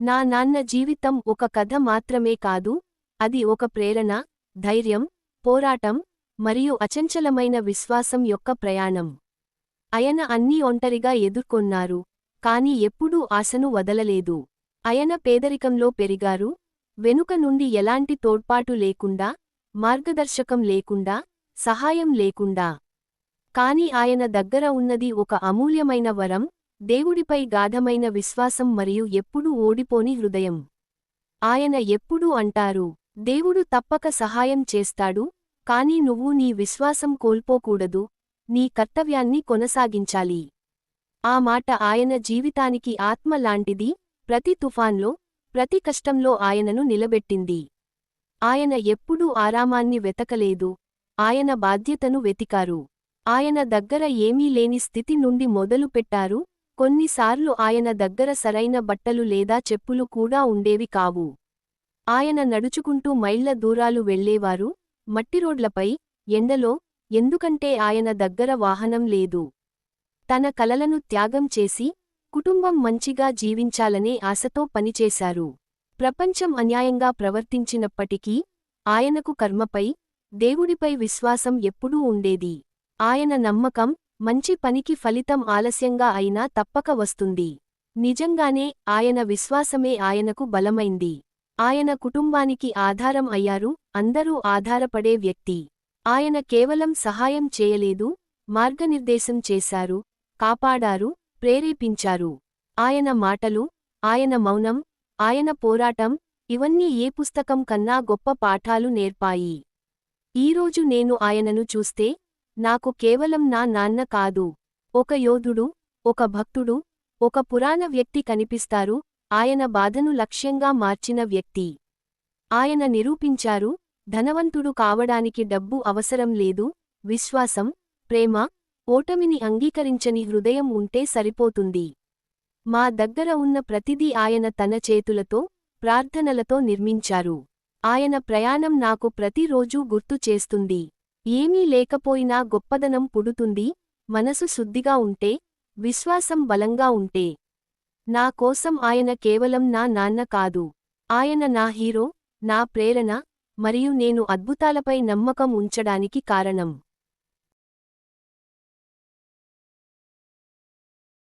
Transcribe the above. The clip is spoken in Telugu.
నా నాన్న జీవితం ఒక కథ మాత్రమే కాదు, అది ఒక ప్రేరణ, ధైర్యం, పోరాటం, మరియు అచంచలమైన విశ్వాసం యొక్క ప్రయాణం. ఆయన అన్నీ ఒంటరిగా ఎదుర్కొన్నారు, కాని ఎప్పుడూ ఆశను వదలలేదు. ఆయన పేదరికంలో పెరిగారు, వెనుక నుండి ఎలాంటి తోడ్పాటు లేకుండా, మార్గదర్శకం లేకుండా, సహాయం లేకుండా. కాని ఆయన దగ్గర ఉన్నది ఒక అమూల్యమైన వరం, దేవుడిపై గాఢమైన విశ్వాసం మరియు ఎప్పుడూ ఓడిపోని హృదయం. ఆయన ఎప్పుడూ అంటారు, దేవుడు తప్పక సహాయం చేస్తాడు, కాని నువ్వు నీ విశ్వాసం కోల్పోకూడదు, నీ కర్తవ్యాన్ని కొనసాగించాలి. ఆ మాట ఆయన జీవితానికి ఆత్మ లాంటిది, ప్రతి తుఫాన్లో, ప్రతి కష్టంలో ఆయనను నిలబెట్టింది. ఆయన ఎప్పుడూ ఆరామాన్ని వెతకలేదు, ఆయన బాధ్యతను వెతికారు. ఆయన దగ్గర ఏమీ లేని స్థితి నుండి మొదలుపెట్టారు, కొన్నిసార్లు ఆయన దగ్గర సరైన బట్టలు లేదా చెప్పులు కూడా ఉండేవి కావు. ఆయన నడుచుకుంటూ మైళ్ల దూరాలు వెళ్లేవారు, మట్టిరోడ్లపై, ఎండలో, ఎందుకంటే ఆయన దగ్గర వాహనం లేదు. తన కలలను త్యాగం చేసి, కుటుంబం మంచిగా జీవించాలనే ఆశతో పనిచేశారు. ప్రపంచం అన్యాయంగా ప్రవర్తించినప్పటికీ, ఆయనకు కర్మపై, దేవుడిపై విశ్వాసం ఎప్పుడూ ఉండేది. ఆయన నమ్మకం, మంచి పనికి ఫలితం ఆలస్యంగా అయినా తప్పక వస్తుంది. నిజంగానే ఆయన విశ్వాసమే ఆయనకు బలమైంది. ఆయన కుటుంబానికి ఆధారం అయ్యారు, అందరూ ఆధారపడే వ్యక్తి. ఆయన కేవలం సహాయం చేయలేదు, మార్గనిర్దేశం చేశారు, కాపాడారు, ప్రేరేపించారు. ఆయన మాటలు, ఆయన మౌనం, ఆయన పోరాటం, ఇవన్నీ ఏ పుస్తకం కన్నా గొప్ప పాఠాలు నేర్పాయి. ఈరోజు నేను ఆయనను చూస్తే, నాకు కేవలం నా నాన్న కాదు, ఒక యోధుడు, ఒక భక్తుడు, ఒక పురాణ వ్యక్తి కనిపిస్తారు, ఆయన బాధను లక్ష్యంగా మార్చిన వ్యక్తి. ఆయన నిరూపించారు, ధనవంతుడు కావడానికి డబ్బు అవసరం లేదు, విశ్వాసం, ప్రేమ, ఓటమిని అంగీకరించని హృదయం ఉంటే సరిపోతుంది. మా దగ్గర ఉన్న ప్రతిదీ ఆయన తన చేతులతో, ప్రార్థనలతో నిర్మించారు. ఆయన ప్రయాణం నాకు ప్రతిరోజూ గుర్తు చేస్తుంది. ఏమీ లేకపోయినా గొప్పదనం పుడుతుంది, మనసు శుద్ధిగా ఉంటే, విశ్వాసం బలంగా ఉంటే. నా కోసం ఆయన కేవలం నా నాన్న కాదు. ఆయన నా హీరో, నా ప్రేరణ, మరియు నేను అద్భుతాలపై నమ్మకం ఉంచడానికి కారణం.